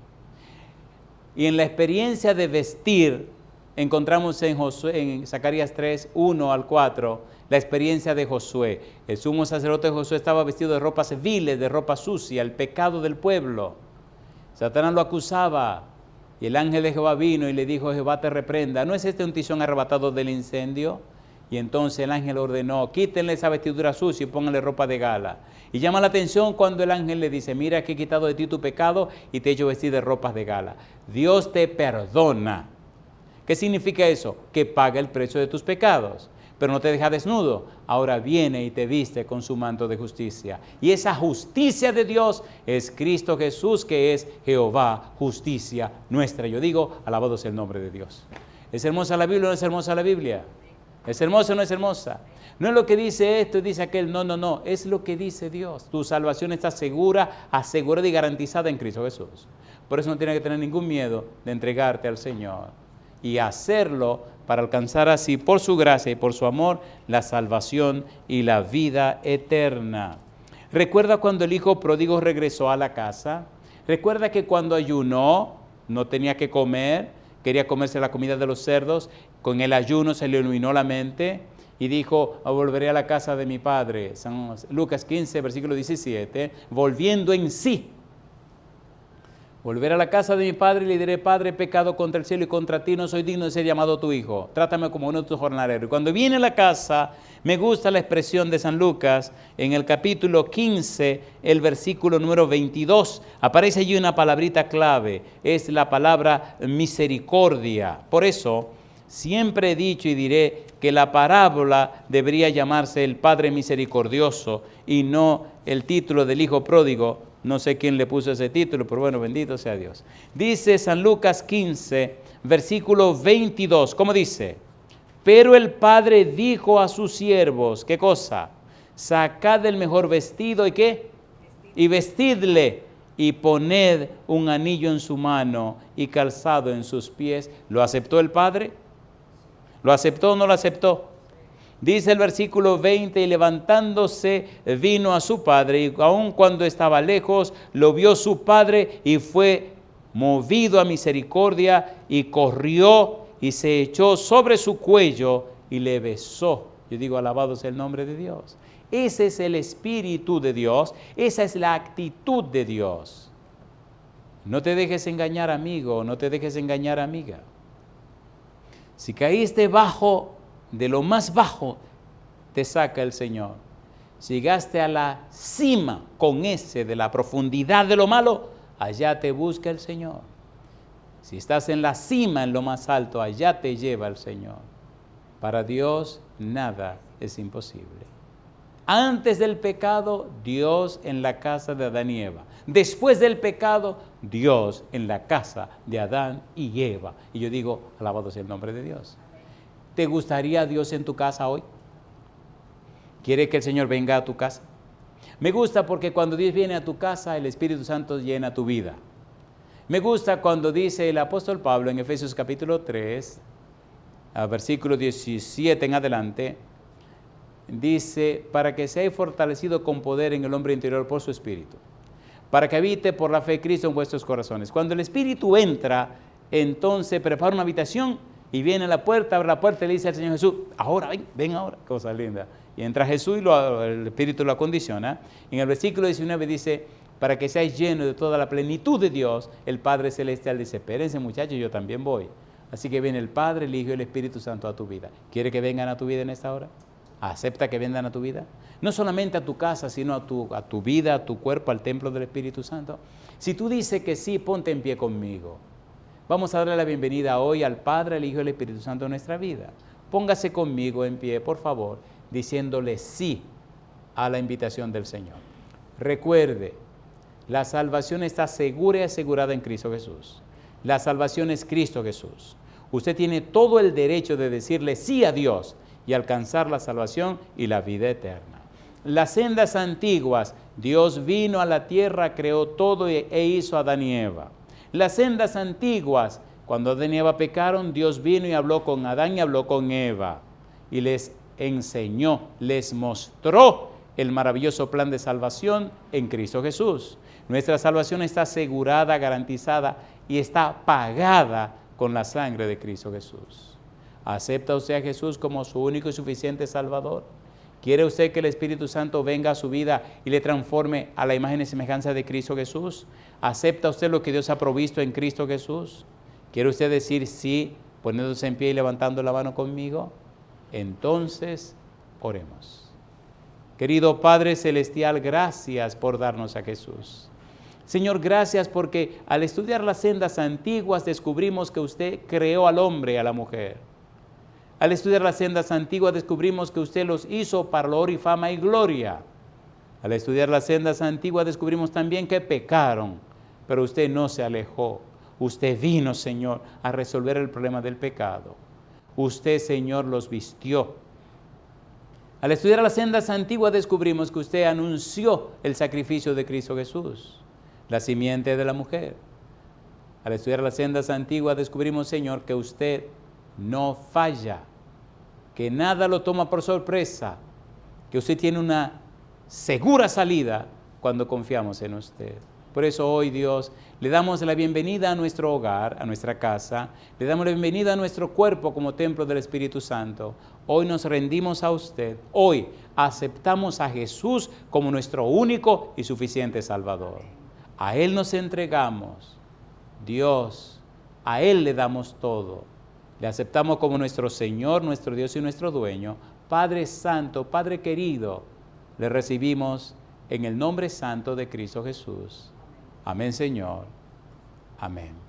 Y en la experiencia de vestir, encontramos en Zacarías 3, 1 al 4, la experiencia de Josué. El sumo sacerdote Josué estaba vestido de ropas viles, de ropa sucia, el pecado del pueblo. Satanás lo acusaba. Y el ángel de Jehová vino y le dijo, Jehová te reprenda. ¿No es este un tizón arrebatado del incendio? Y entonces el ángel ordenó, quítenle esa vestidura sucia y pónganle ropa de gala. Y llama la atención cuando el ángel le dice, mira que he quitado de ti tu pecado y te he hecho vestir de ropas de gala. Dios te perdona. ¿Qué significa eso? Que paga el precio de tus pecados, pero no te deja desnudo. Ahora viene y te viste con su manto de justicia. Y esa justicia de Dios es Cristo Jesús, que es Jehová, justicia nuestra. Yo digo, alabado sea el nombre de Dios. ¿Es hermosa la Biblia o no es hermosa la Biblia? ¿Es hermosa o no es hermosa? No es lo que dice esto y dice aquel, no. Es lo que dice Dios. Tu salvación está segura, asegurada y garantizada en Cristo Jesús. Por eso no tienes que tener ningún miedo de entregarte al Señor y hacerlo para alcanzar así, por su gracia y por su amor, la salvación y la vida eterna. ¿Recuerda cuando el hijo pródigo regresó a la casa? ¿Recuerda que cuando ayunó no tenía que comer? Quería comerse la comida de los cerdos. Con el ayuno se le iluminó la mente y dijo, volveré a la casa de mi padre. San Lucas 15, versículo 17, volviendo en sí. Volveré a la casa de mi padre y le diré, Padre, he pecado contra el cielo y contra ti, no soy digno de ser llamado tu hijo. Trátame como uno de tus jornaleros. Y cuando viene a la casa, me gusta la expresión de San Lucas, en el capítulo 15, el versículo número 22, aparece allí una palabrita clave, es la palabra misericordia. Por eso, siempre he dicho y diré que la parábola debería llamarse el Padre Misericordioso y no el título del Hijo Pródigo. No sé quién le puso ese título, pero bueno, bendito sea Dios. Dice San Lucas 15, versículo 22, ¿cómo dice? Pero el padre dijo a sus siervos, ¿qué cosa? Sacad el mejor vestido, ¿y qué? Y vestidle, y poned un anillo en su mano y calzado en sus pies. ¿Lo aceptó el padre? ¿Lo aceptó o no lo aceptó? Dice el versículo 20, y levantándose vino a su padre, y aun cuando estaba lejos, lo vio su padre, y fue movido a misericordia, y corrió, y se echó sobre su cuello, y le besó. Yo digo, alabado sea el nombre de Dios. Ese es el Espíritu de Dios, esa es la actitud de Dios. No te dejes engañar, amigo, no te dejes engañar, amiga. Si caíste de lo más bajo, te saca el Señor. Si llegaste a la cima con ese de la profundidad de lo malo, allá te busca el Señor. Si estás en la cima, en lo más alto, allá te lleva el Señor. Para Dios nada es imposible. Antes del pecado, Dios en la casa de Adán y Eva. Después del pecado, Dios en la casa de Adán y Eva. Y yo digo, alabado sea el nombre de Dios. ¿Te gustaría Dios en tu casa hoy? ¿Quiere que el Señor venga a tu casa? Me gusta porque cuando Dios viene a tu casa, el Espíritu Santo llena tu vida. Me gusta cuando dice el apóstol Pablo en Efesios capítulo 3, versículo 17 en adelante, dice, para que seáis fortalecido con poder en el hombre interior por su Espíritu, para que habite por la fe Cristo en vuestros corazones. Cuando el Espíritu entra, entonces prepara una habitación y viene a la puerta, abre la puerta y le dice al Señor Jesús, ahora, ven ahora, cosa linda. Y entra Jesús y el Espíritu lo acondiciona. En el versículo 19 dice, para que seáis llenos de toda la plenitud de Dios, el Padre Celestial dice, espérense muchachos, yo también voy. Así que viene el Padre, el Hijo y el Espíritu Santo a tu vida. ¿Quiere que vengan a tu vida en esta hora? ¿Acepta que vengan a tu vida? No solamente a tu casa, sino a tu vida, a tu cuerpo, al templo del Espíritu Santo. Si tú dices que sí, ponte en pie conmigo. Vamos a darle la bienvenida hoy al Padre, al Hijo y al Espíritu Santo en nuestra vida. Póngase conmigo en pie, por favor, diciéndole sí a la invitación del Señor. Recuerde, la salvación está segura y asegurada en Cristo Jesús. La salvación es Cristo Jesús. Usted tiene todo el derecho de decirle sí a Dios y alcanzar la salvación y la vida eterna. Las sendas antiguas, Dios vino a la tierra, creó todo e hizo a Adán y Eva. Las sendas antiguas, cuando Adán y Eva pecaron, Dios vino y habló con Adán y habló con Eva. Y les enseñó, les mostró el maravilloso plan de salvación en Cristo Jesús. Nuestra salvación está asegurada, garantizada y está pagada con la sangre de Cristo Jesús. ¿Acepta usted a Jesús como su único y suficiente Salvador? ¿Quiere usted que el Espíritu Santo venga a su vida y le transforme a la imagen y semejanza de Cristo Jesús? ¿Acepta usted lo que Dios ha provisto en Cristo Jesús? ¿Quiere usted decir sí, poniéndose en pie y levantando la mano conmigo? Entonces, oremos. Querido Padre Celestial, gracias por darnos a Jesús. Señor, gracias porque al estudiar las sendas antiguas descubrimos que usted creó al hombre y a la mujer. Al estudiar las sendas antiguas descubrimos que usted los hizo para gloria y fama y gloria. Al estudiar las sendas antiguas descubrimos también que pecaron, pero usted no se alejó. Usted vino, Señor, a resolver el problema del pecado. Usted, Señor, los vistió. Al estudiar las sendas antiguas descubrimos que usted anunció el sacrificio de Cristo Jesús, la simiente de la mujer. Al estudiar las sendas antiguas descubrimos, Señor, que usted no falla, que nada lo toma por sorpresa, que usted tiene una segura salida cuando confiamos en usted. Por eso hoy, Dios, le damos la bienvenida a nuestro hogar, a nuestra casa, le damos la bienvenida a nuestro cuerpo como templo del Espíritu Santo. Hoy nos rendimos a usted, hoy aceptamos a Jesús como nuestro único y suficiente Salvador. A Él nos entregamos, Dios, a Él le damos todo. Le aceptamos como nuestro Señor, nuestro Dios y nuestro dueño. Padre Santo, Padre querido, le recibimos en el nombre santo de Cristo Jesús. Amén, Señor. Amén.